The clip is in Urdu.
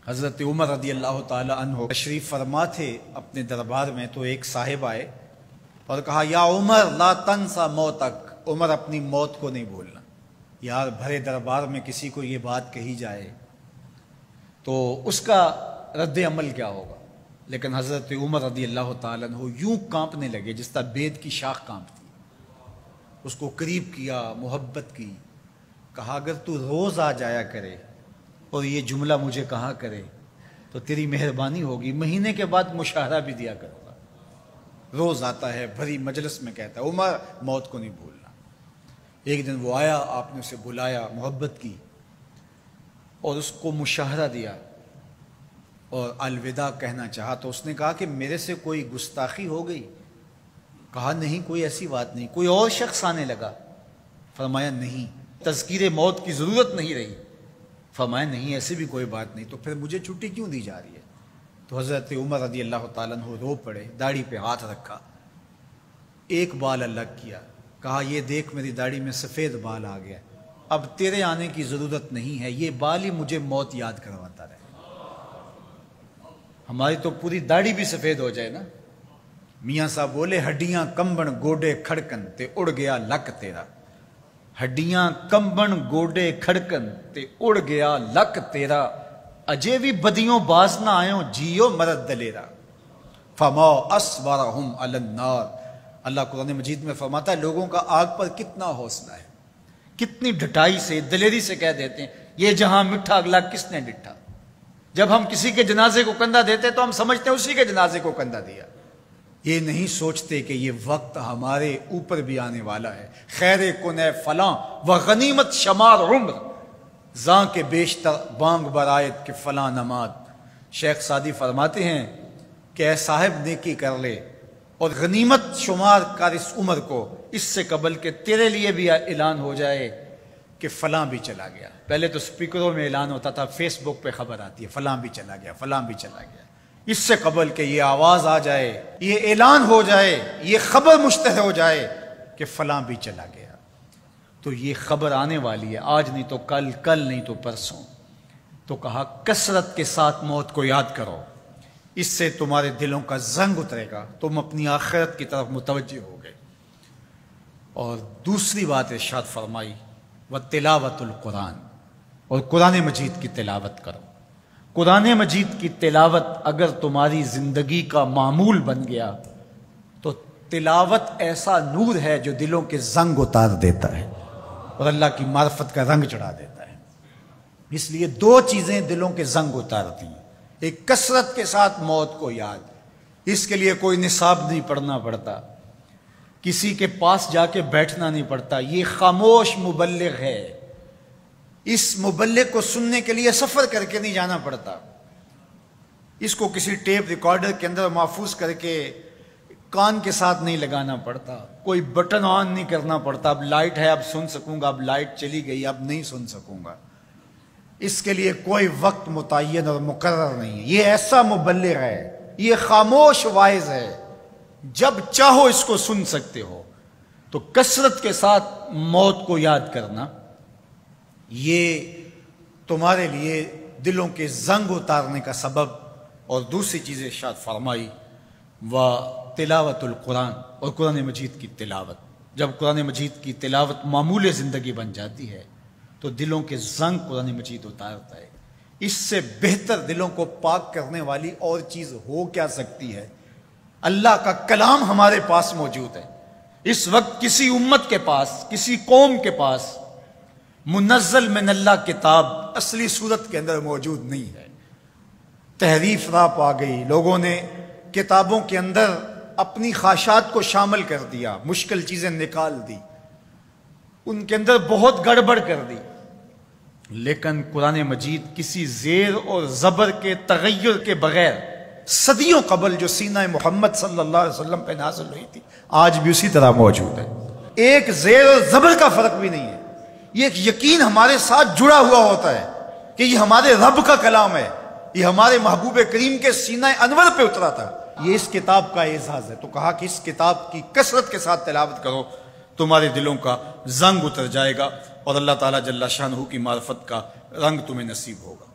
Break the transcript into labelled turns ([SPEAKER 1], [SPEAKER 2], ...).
[SPEAKER 1] حضرت عمر رضی اللہ تعالی عنہ تشریف فرما تھے اپنے دربار میں، تو ایک صاحب آئے اور کہا یا عمر لا تنسا موتک، عمر اپنی موت کو نہیں بھولنا۔ یار بھرے دربار میں کسی کو یہ بات کہی جائے تو اس کا رد عمل کیا ہوگا، لیکن حضرت عمر رضی اللہ تعالیٰ عنہ یوں کانپنے لگے جس طرح بید کی شاخ کانپتی۔ اس کو قریب کیا، محبت کی، کہا اگر تو روز آ جایا کرے اور یہ جملہ مجھے کہا کرے تو تیری مہربانی ہوگی، مہینے کے بعد مشاہرہ بھی دیا کروں گا۔ روز آتا ہے، بھری مجلس میں کہتا ہے عمر موت کو نہیں بھولنا۔ ایک دن وہ آیا، آپ نے اسے بلایا، محبت کی اور اس کو مشاہرہ دیا اور الوداع کہنا چاہا، تو اس نے کہا کہ میرے سے کوئی گستاخی ہو گئی؟ کہا نہیں، کوئی ایسی بات نہیں۔ کوئی اور شخص آنے لگا؟ فرمایا نہیں۔ تذکیر موت کی ضرورت نہیں رہی؟ فرمایا نہیں، ایسی بھی کوئی بات نہیں۔ تو پھر مجھے چھٹی کیوں دی جا رہی ہے؟ تو حضرت عمر رضی اللہ تعالیٰ عنہ رو پڑے، داڑھی پہ ہاتھ رکھا، ایک بال الگ کیا، کہا یہ دیکھ میری داڑھی میں سفید بال آ گیا، اب تیرے آنے کی ضرورت نہیں ہے، یہ بال ہی مجھے موت یاد کرواتا رہے۔ ہماری تو پوری داڑھی بھی سفید ہو جائے نا۔ میاں صاحب بولے ہڈیاں کمبن گوڈے کھڑکن تے اڑ گیا لک تیرا، ہڈیاں کمبن گوڈے کھڑکن تے اڑ گیا لک تیرا، اجے بھی بدیوں باز نہ آئیں جیو مرد دلیرا، فما اصبرہم علی النار۔ اللہ قرآن مجید میں فرماتا ہے لوگوں کا آگ پر کتنا حوصلہ ہے، کتنی ڈٹائی سے، دلیری سے کہہ دیتے ہیں یہ جہاں مٹھا اگلا کس نے ڈٹھا۔ جب ہم کسی کے جنازے کو کندھا دیتے تو ہم سمجھتے ہیں اسی کے جنازے کو کندھا دیا، یہ نہیں سوچتے کہ یہ وقت ہمارے اوپر بھی آنے والا ہے۔ خیر کن فلاں و غنیمت شمار عمر، زاں کے بیشتر بانگ برآیت کے فلاں نماد۔ شیخ سعدی فرماتے ہیں کہ اے صاحب نیکی کر لے اور غنیمت شمار کر اس عمر کو، اس سے قبل کہ تیرے لیے بھی اعلان ہو جائے کہ فلاں بھی چلا گیا۔ پہلے تو سپیکروں میں اعلان ہوتا تھا، فیس بک پہ خبر آتی ہے فلاں بھی چلا گیا، فلاں بھی چلا گیا۔ اس سے قبل کہ یہ آواز آ جائے، یہ اعلان ہو جائے، یہ خبر مشتہر ہو جائے کہ فلاں بھی چلا گیا، تو یہ خبر آنے والی ہے، آج نہیں تو کل، کل نہیں تو پرسوں۔ تو کہا کثرت کے ساتھ موت کو یاد کرو، اس سے تمہارے دلوں کا زنگ اترے گا، تم اپنی آخرت کی طرف متوجہ ہو گئے۔ اور دوسری بات ارشاد فرمائی وَتِلَاوَةُ الْقُرْآنِ، اور قرآن مجید کی تلاوت کرو۔ قرآن مجید کی تلاوت اگر تمہاری زندگی کا معمول بن گیا تو تلاوت ایسا نور ہے جو دلوں کے زنگ اتار دیتا ہے اور اللہ کی معرفت کا رنگ چڑھا دیتا ہے۔ اس لیے دو چیزیں دلوں کے زنگ اتارتی ہیں، ایک کثرت کے ساتھ موت کو یاد، اس کے لیے کوئی نصاب نہیں پڑھنا پڑتا، کسی کے پاس جا کے بیٹھنا نہیں پڑتا، یہ خاموش مبلغ ہے، اس مبلغ کو سننے کے لیے سفر کر کے نہیں جانا پڑتا، اس کو کسی ٹیپ ریکارڈر کے اندر محفوظ کر کے کان کے ساتھ نہیں لگانا پڑتا، کوئی بٹن آن نہیں کرنا پڑتا، اب لائٹ ہے اب سن سکوں گا، اب لائٹ چلی گئی اب نہیں سن سکوں گا، اس کے لیے کوئی وقت متعین اور مقرر نہیں ہے۔ یہ ایسا مبلغ ہے، یہ خاموش واعظ ہے، جب چاہو اس کو سن سکتے ہو۔ تو کثرت کے ساتھ موت کو یاد کرنا یہ تمہارے لیے دلوں کے زنگ اتارنے کا سبب۔ اور دوسری چیز ارشاد فرمائی وَتِلَاوَةُ الْقُرْآنِ، اور قرآن مجید کی تلاوت۔ جب قرآن مجید کی تلاوت معمول زندگی بن جاتی ہے تو دلوں کے زنگ قرآن مجید اتارتا ہے۔ اس سے بہتر دلوں کو پاک کرنے والی اور چیز ہو کیا سکتی ہے؟ اللہ کا کلام ہمارے پاس موجود ہے۔ اس وقت کسی امت کے پاس، کسی قوم کے پاس منزل من اللہ کتاب اصلی صورت کے اندر موجود نہیں ہے۔ تحریف راہ پا گئی، لوگوں نے کتابوں کے اندر اپنی خواہشات کو شامل کر دیا، مشکل چیزیں نکال دی، ان کے اندر بہت گڑبڑ کر دی، لیکن قرآن مجید کسی زیر اور زبر کے تغیر کے بغیر صدیوں قبل جو سینہ محمد صلی اللہ علیہ وسلم پہ نازل ہوئی تھی آج بھی اسی طرح موجود ہے۔ ایک زیر اور زبر کا فرق بھی نہیں ہے۔ یہ ایک یقین ہمارے ساتھ جڑا ہوا ہوتا ہے کہ یہ ہمارے رب کا کلام ہے، یہ ہمارے محبوب کریم کے سینہ انور پہ اترا تھا، یہ اس کتاب کا اعزاز ہے۔ تو کہا کہ اس کتاب کی کثرت کے ساتھ تلاوت کرو، تمہارے دلوں کا زنگ اتر جائے گا اور اللہ تعالیٰ جل شانہ کی معرفت کا رنگ تمہیں نصیب ہوگا۔